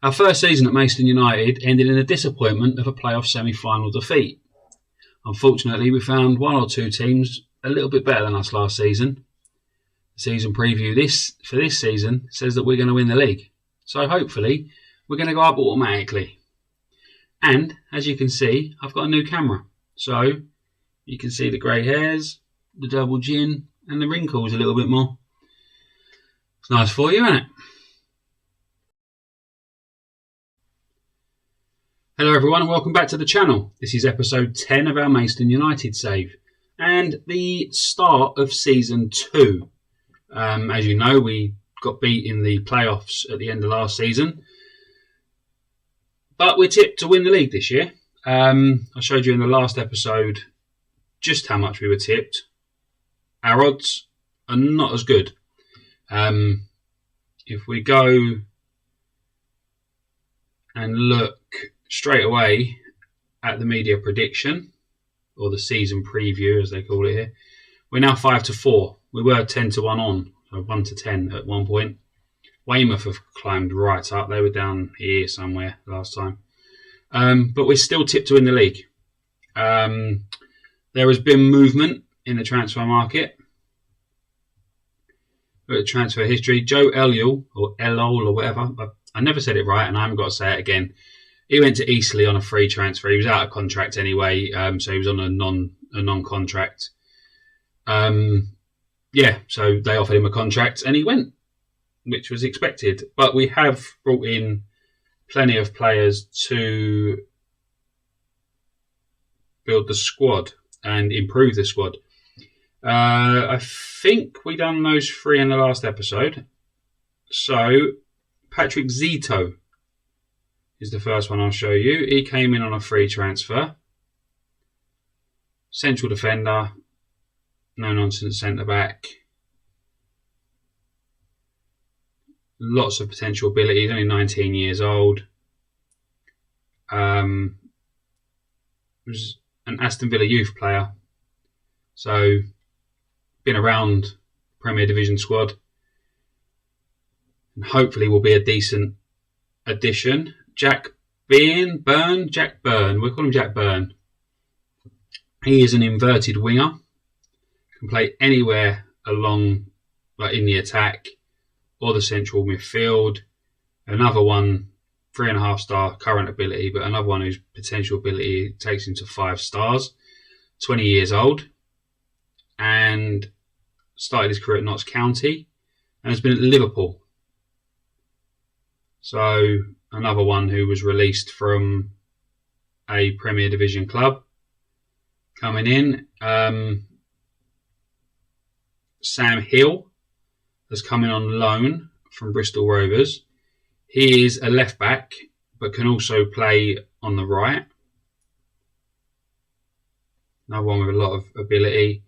Our first season at Maidstone United ended in a disappointment of a playoff semi-final defeat. Unfortunately, we found one or two teams a little bit better than us last season. The season preview for this season says that we're going to win the league. So hopefully, we're going to go up automatically. And, as you can see, I've got a new camera. So, you can see the grey hairs, the double chin, and the wrinkles a little bit more. It's nice for you, isn't it? Hello everyone and welcome back to the channel. This is episode 10 of our Maidstone United save and the start of season 2. As you know, we got beat in the playoffs at the end of last season, but we're tipped to win the league this year. I showed you in the last episode just how much we were tipped. Our odds are not as good. If we go and look straight away at the media prediction, or the season preview as they call it here, we're now 5-4. We were 10-1 on, so 1-10 at one point. Weymouth have climbed right up. They were down here somewhere last time. But we're still tipped to win the league. There has been movement in the transfer market. Transfer history. Joe Elul, or Elol, or whatever. I never said it right and I haven't got to say it again. He went to Eastleigh on a free transfer. He was out of contract anyway, so he was on a non-contract. So they offered him a contract and he went, which was expected. But we have brought in plenty of players to build the squad and improve the squad. I think we done those 3 in the last episode. So Patrick Zito is the first one I'll show you. He came in on a free transfer. Central defender, no nonsense centre back. Lots of potential ability. He's only 19 years old. Was an Aston Villa youth player. So been around Premier Division squad. And hopefully will be a decent addition. Jack Byrne. We'll call him Jack Byrne. He is an inverted winger. Can play anywhere along, like in the attack or the central midfield. Another one, 3.5 star current ability, but another one whose potential ability takes him to 5 stars. 20 years old and started his career at Notts County and has been at Liverpool. So another one who was released from a Premier Division club. Coming in, Sam Hill has come in on loan from Bristol Rovers. He is a left back, but can also play on the right. Another one with a lot of ability.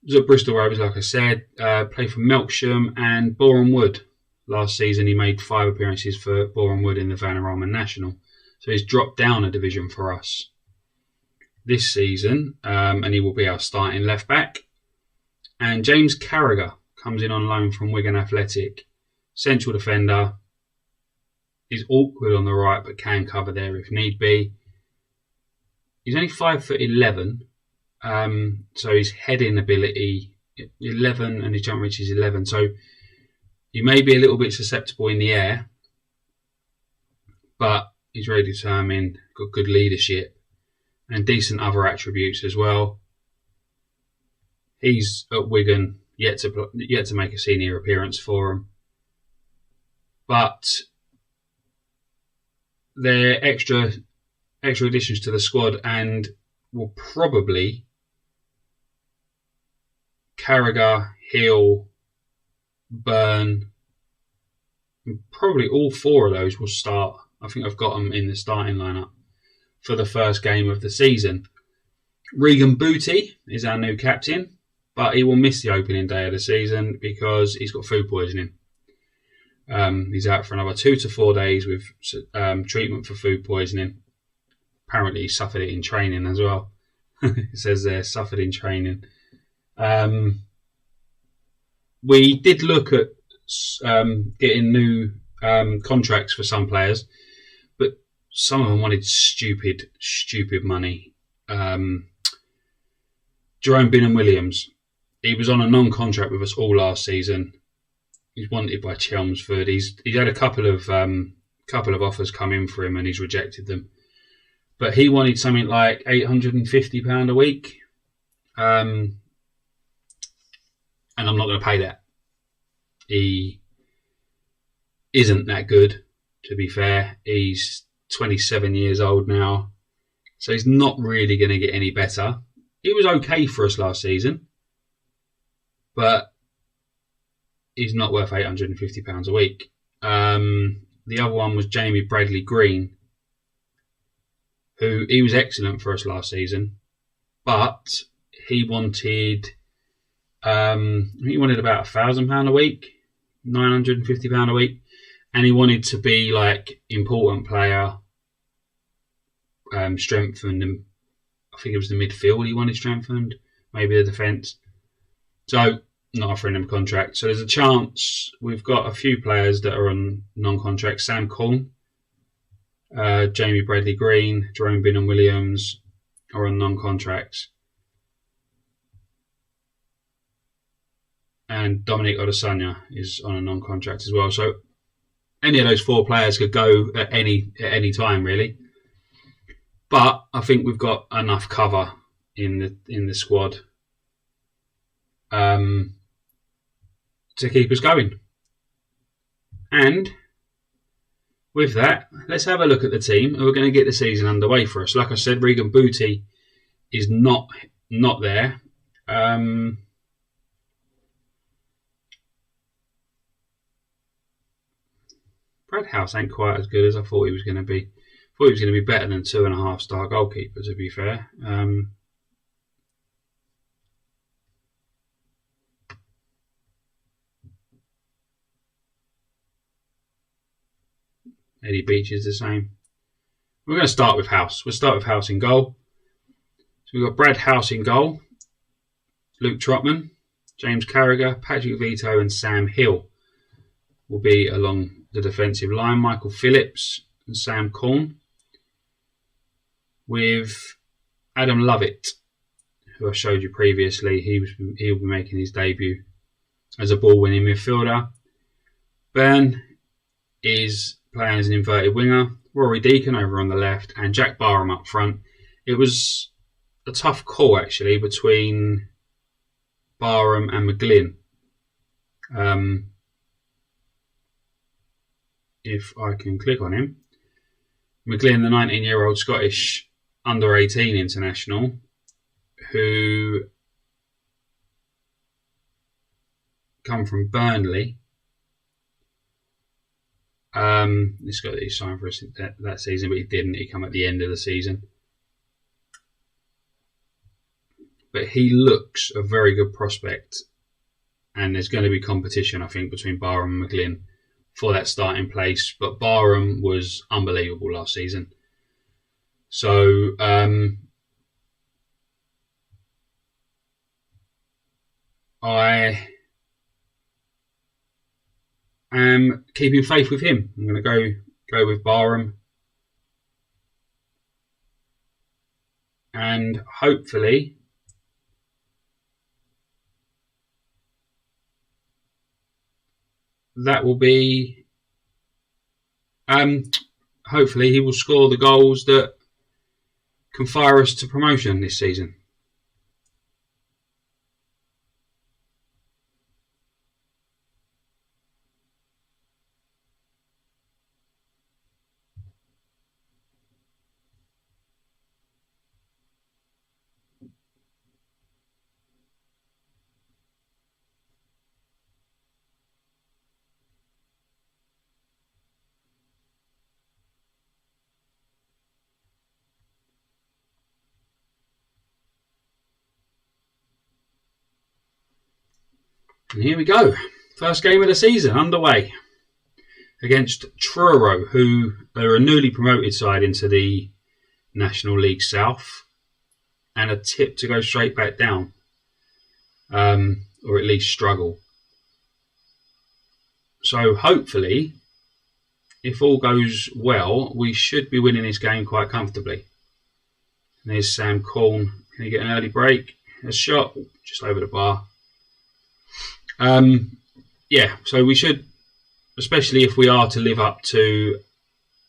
He was at Bristol Rovers, like I said. Played for Melksham and Boreham Wood. Last season, he made 5 appearances for Boreham Wood in the Vanarama National. So he's dropped down a division for us this season, and he will be our starting left back. And James Carragher comes in on loan from Wigan Athletic. Central defender. He's awkward on the right, but can cover there if need be. He's only 5'11", so his heading ability 11 and his jump reach is 11. So he may be a little bit susceptible in the air, but he's very determined, got good leadership and decent other attributes as well. He's at Wigan, yet to make a senior appearance for him. But they're extra additions to the squad and will probably Carragher, Hill, Byrne, probably all 4 of those will start. I think I've got them in the starting lineup for the first game of the season. Regan Booty is our new captain, but he will miss the opening day of the season because he's got food poisoning. He's out for another 2 to 4 days with treatment for food poisoning. Apparently he suffered it in training as well. It says there, suffered in training. We did look at getting new contracts for some players, but some of them wanted stupid money. Jerome Bingham-Williams, he was on a non-contract with us all last season. He's wanted by Chelmsford. He's had a couple of offers come in for him, and he's rejected them. But he wanted something like £850 a week, and I'm not going to pay that. He isn't that good, to be fair. He's 27 years old now, so he's not really going to get any better. He was okay for us last season, but he's not worth £850 a week. The other one was Jamie Bradley Green, who he was excellent for us last season, but he wanted about £1,000 a week, £950 a week, and he wanted to be like important player, strengthened. I think it was the midfield he wanted strengthened, maybe the defence. So not offering him a contract. So there's a chance we've got a few players that are on non-contract. Sam Corn, Jamie Bradley Green, Jerome Bingham-Williams are on non-contracts. And Dominic Odesanya is on a non-contract as well. So any of those four players could go at any time, really. But I think we've got enough cover in the squad to keep us going. And with that, let's have a look at the team, and we're going to get the season underway for us. Like I said, Regan Booty is not there. Brad House ain't quite as good as I thought he was going to be. I thought he was going to be better than 2.5-star goalkeeper, to be fair. Eddie Beach is the same. We're going to start with House. We'll start with House in goal. So we've got Brad House in goal, Luke Trotman, James Carragher, Patrick Vito and Sam Hill will be along the defensive line. Michael Phillips and Sam Corn, with Adam Lovett, who I showed you previously. He'll be making his debut as a ball-winning midfielder. Byrne is playing as an inverted winger. Rory Deacon over on the left and Jack Barham up front. It was a tough call, actually, between Barham and McGlynn. If I can click on him. McGlynn, the 19-year-old Scottish under-18 international, who come from Burnley. He's got that he signed for us that season, but he didn't. He came at the end of the season. But he looks a very good prospect, and there's going to be competition, I think, between Barham and McGlynn for that starting place. But Barham was unbelievable last season. So I am keeping faith with him. I'm going to go with Barham, and hopefully that will be. Hopefully he will score the goals that can fire us to promotion this season. And here we go. First game of the season underway against Truro, who are a newly promoted side into the National League South and a tip to go straight back down, or at least struggle. So hopefully if all goes well, we should be winning this game quite comfortably. And there's Sam Corn. Can he get an early break? A shot just over the bar. Yeah, so we should, especially if we are to live up to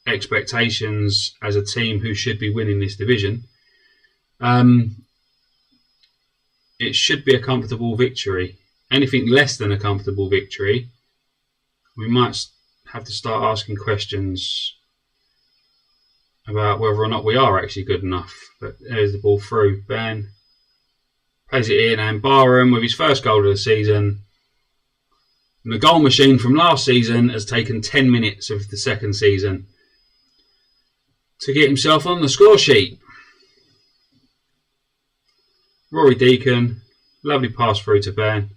expectations as a team who should be winning this division, it should be a comfortable victory. Anything less than a comfortable victory, we might have to start asking questions about whether or not we are actually good enough. But there's the ball through. Ben plays it in, and Barham, with his first goal of the season, and the goal machine from last season has taken 10 minutes of the second season to get himself on the score sheet. Rory Deacon, lovely pass through to Ben.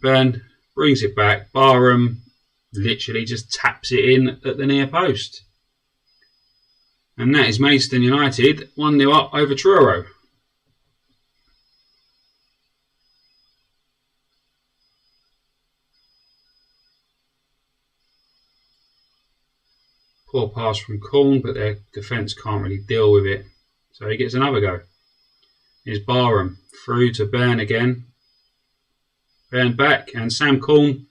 Ben brings it back. Barham literally just taps it in at the near post. And that is Maidstone United 1-0 up over Truro. Poor pass from Corn, but their defence can't really deal with it. So he gets another go. Here's Barham through to Byrne again. Byrne back, and Sam Corn.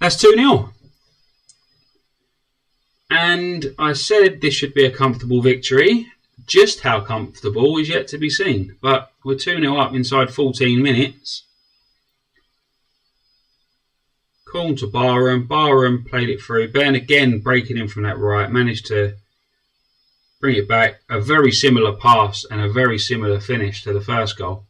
That's 2-0. And I said this should be a comfortable victory. Just how comfortable is yet to be seen. But we're 2-0 up inside 14 minutes. Corn to Barham. Barham played it through. Ben again breaking in from that right. Managed to bring it back. A very similar pass and a very similar finish to the first goal.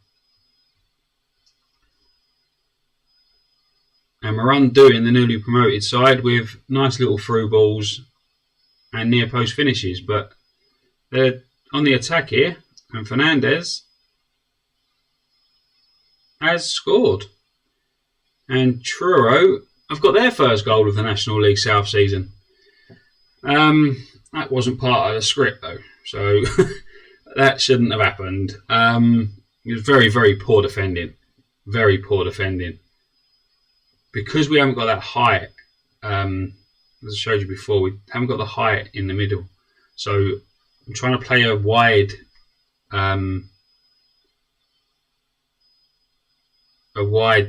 And we're undoing the newly promoted side with nice little through balls and near post finishes. But they're on the attack here. And Fernandez has scored. And Truro have got their first goal of the National League South season. That wasn't part of the script though, so that shouldn't have happened. It was very, very poor defending. Very poor defending. Because we haven't got that height, as I showed you before, we haven't got the height in the middle. So I'm trying to play a wide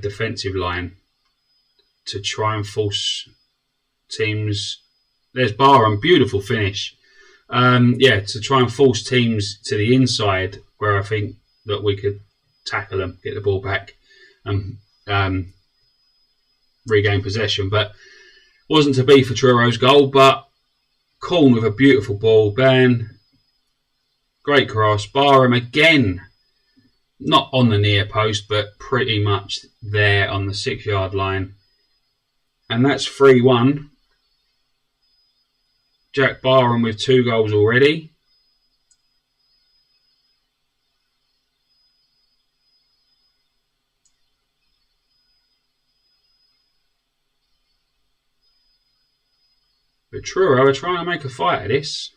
defensive line to try and force teams. There's Barham, beautiful finish. To try and force teams to the inside where I think that we could tackle them, get the ball back, and regain possession. But wasn't to be for Truro's goal. But Corn with a beautiful ball. Ben, great cross. Barham again, not on the near post, but pretty much there on the 6-yard line. And that's 3-1. Jack Barham with 2 goals already. But Truro are trying to make a fight of this.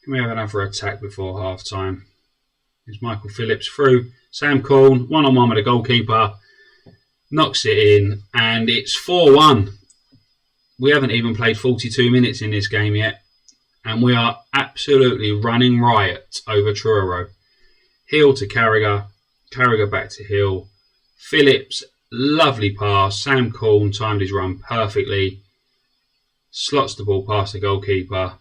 Can we have another attack before half time? Here's Michael Phillips through. Sam Corn, 1-on-1 with the goalkeeper. Knocks it in, and it's 4-1. We haven't even played 42 minutes in this game yet, and we are absolutely running riot over Truro. Hill to Carragher. Carragher back to Hill. Phillips, lovely pass. Sam Corn timed his run perfectly. Slots the ball past the goalkeeper.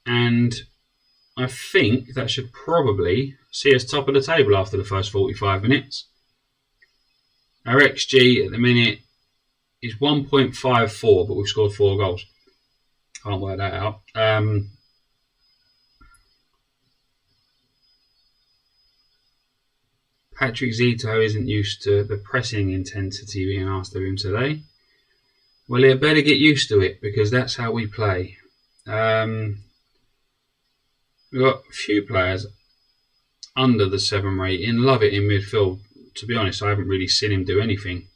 And I think that should probably see us top of the table after the first 45 minutes. Our XG at the minute is 1.54, but we've scored 4 goals. Can't work that out. Patrick Zito isn't used to the pressing intensity being asked of him today. Well, he'd better get used to it, because that's how we play. We've got a few players under the 7 rating. Love it in midfield. To be honest, I haven't really seen him do anything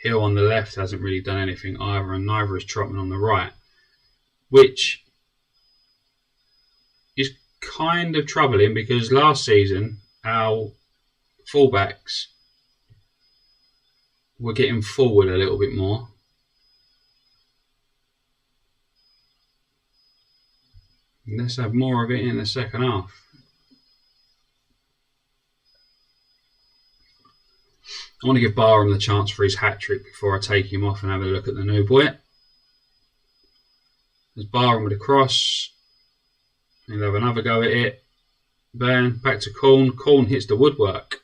Hill on the left hasn't really done anything either, and neither is Trotman on the right, which is kind of troubling because last season our fullbacks were getting forward a little bit more. Let's have more of it in the second half. I want to give Barham the chance for his hat-trick before I take him off and have a look at the new boy. There's Barham with a cross. He'll have another go at it. Bang, back to Corn. Corn hits the woodwork.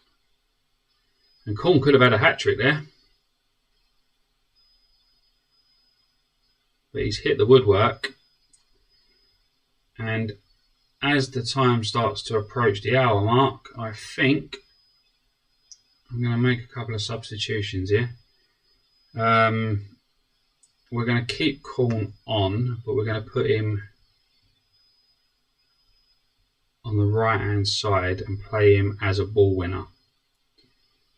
And Corn could have had a hat-trick there. But he's hit the woodwork. And as the time starts to approach the hour mark, I think I'm going to make a couple of substitutions here. We're going to keep Corn on, but we're going to put him on the right hand side and play him as a ball winner.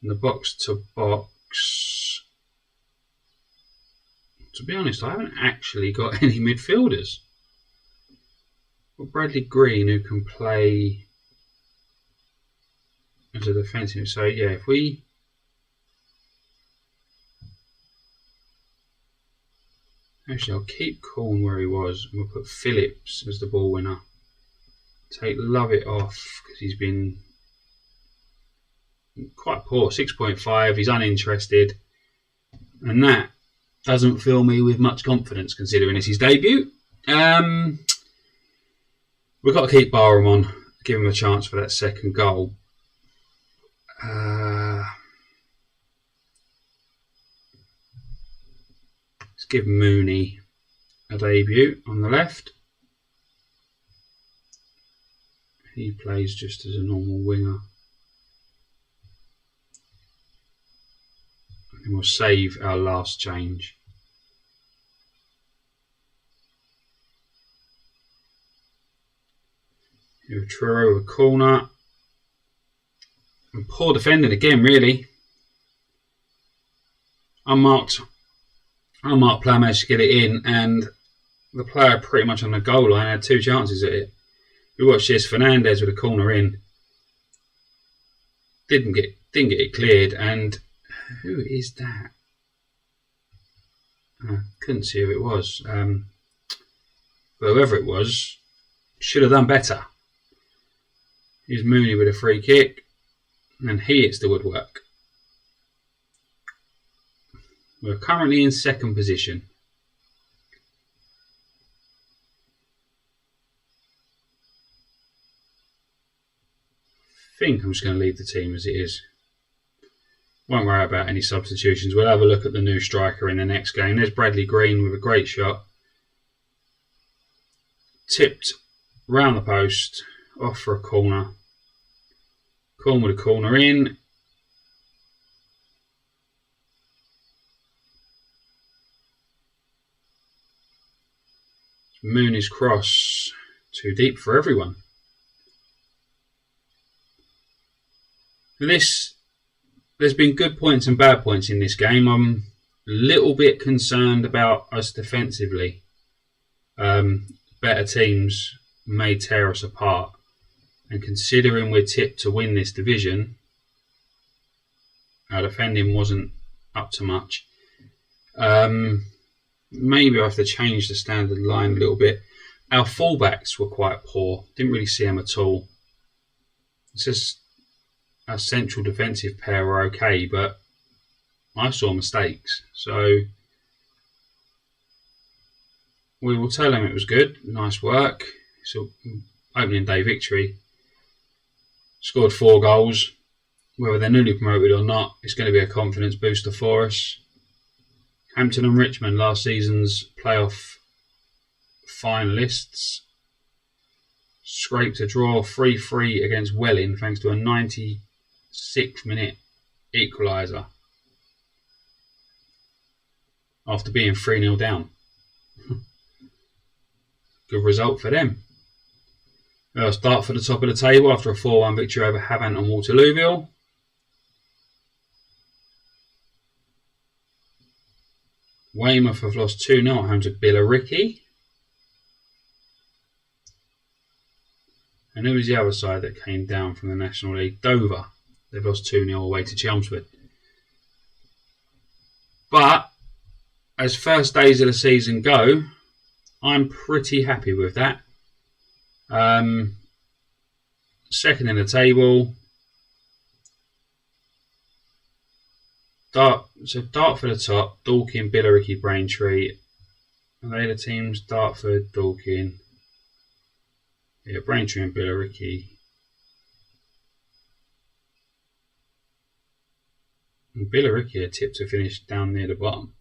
In the box to box, to be honest, I haven't actually got any midfielders. Got Bradley Green, who can play as a defensive. So yeah, if we actually, I'll keep Corn where he was, and we'll put Phillips as the ball winner. Take Lovett off because he's been quite poor. 6.5. He's uninterested, and that doesn't fill me with much confidence considering it's his debut. We've got to keep Barham on, give him a chance for that second goal. Let's give Mooney a debut on the left. He plays just as a normal winger. And we'll save our last change. Here Truro with a corner. And poor defending again, really. Unmarked player managed to get it in, and the player pretty much on the goal line had two chances at it. We watched this. Fernandez with a corner in. Didn't get it cleared, and who is that? I couldn't see who it was. But whoever it was should have done better. Here's Mooney with a free kick, and he hits the woodwork. We're currently in second position. I think I'm just going to leave the team as it is. Won't worry about any substitutions. We'll have a look at the new striker in the next game. There's Bradley Green with a great shot. Tipped round the post, off for a corner. Corn with a corner in. Mooney's cross, too deep for everyone. There's been good points and bad points in this game. I'm a little bit concerned about us defensively. Better teams may tear us apart. And considering we're tipped to win this division, our defending wasn't up to much. Maybe I have to change the standard line a little bit. Our fullbacks were quite poor. Didn't really see them at all. It's just our central defensive pair were okay, but I saw mistakes. So we will tell them it was good. Nice work. So opening day victory. Scored 4 goals. Whether they're newly promoted or not, it's going to be a confidence booster for us. Hampton and Richmond, last season's playoff finalists, scraped a draw 3-3 against Welling thanks to a 96th minute equaliser after being 3-0 down. Good result for them. They'll start for the top of the table after a 4-1 victory over Havant and Waterlooville. Weymouth have lost 2-0 at home to Billericay. And who was the other side that came down from the National League? Dover. They've lost 2-0 away to Chelmsford. But as first days of the season go, I'm pretty happy with that. Second in the table. Dartford at the top, Dorking, Billericay, Braintree. Are they the teams? Dartford, Dorking. Yeah, Braintree and Billericay. And Billericay are tipped to finish down near the bottom.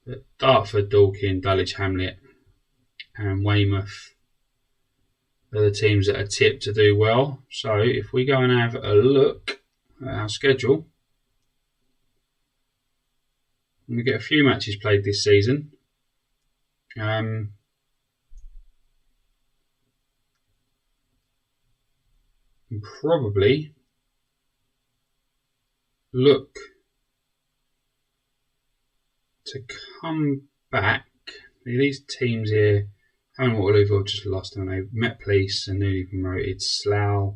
But Dartford, Dorking, Dulwich Hamlet and Weymouth are the teams that are tipped to do well. So if we go and have a look at our schedule, we get a few matches played this season. And probably look to come back. These teams here, Hammond Waterloo have just lost, and they Met Police and newly promoted Slough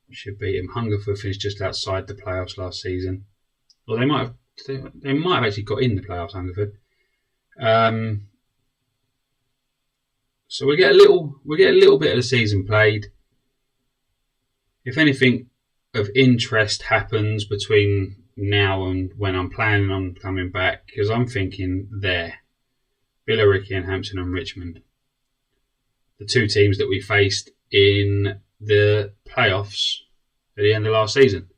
should beat them. Hungerford finished just outside the playoffs last season. Well, they might have actually got in the playoffs, Hungerford. So we get a little bit of the season played. If anything of interest happens between now and when I'm planning on coming back, because I'm thinking there, Billericay and Hampton and Richmond, the two teams that we faced in the playoffs at the end of last season.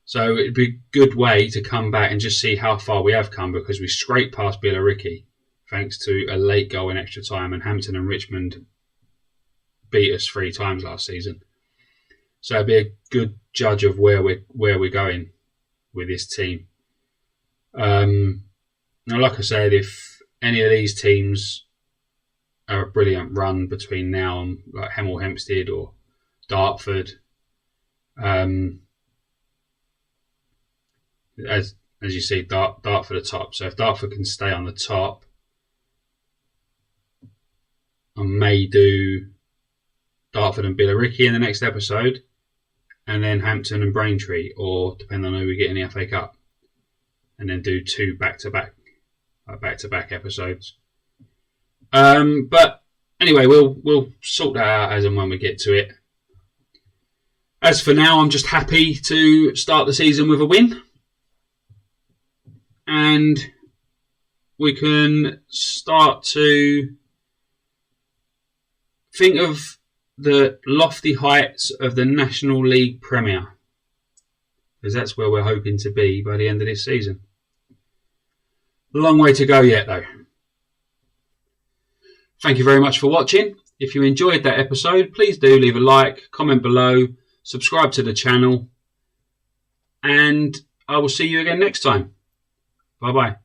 So it'd be a good way to come back and just see how far we have come, because we scraped past Billericay thanks to a late goal in extra time, and Hampton and Richmond beat us 3 times last season. So it'd be a good judge of where we're going with this team. Now, like I said, if any of these teams are a brilliant run between now and like Hemel Hempstead or Dartford, as you see, Dartford at the top. So if Dartford can stay on the top, I may do Dartford and Billericay in the next episode, and then Hampton and Braintree, or depending on who we get in the FA Cup, and then do 2 back-to-back episodes. But anyway, we'll sort that out as and when we get to it. As for now, I'm just happy to start the season with a win, and we can start to think of the lofty heights of the National League Premier, because that's where we're hoping to be by the end of this season. A long way to go yet, though. Thank you very much for watching. If you enjoyed that episode, please do leave a like, comment below, subscribe to the channel, and I will see you again next time. Bye-bye.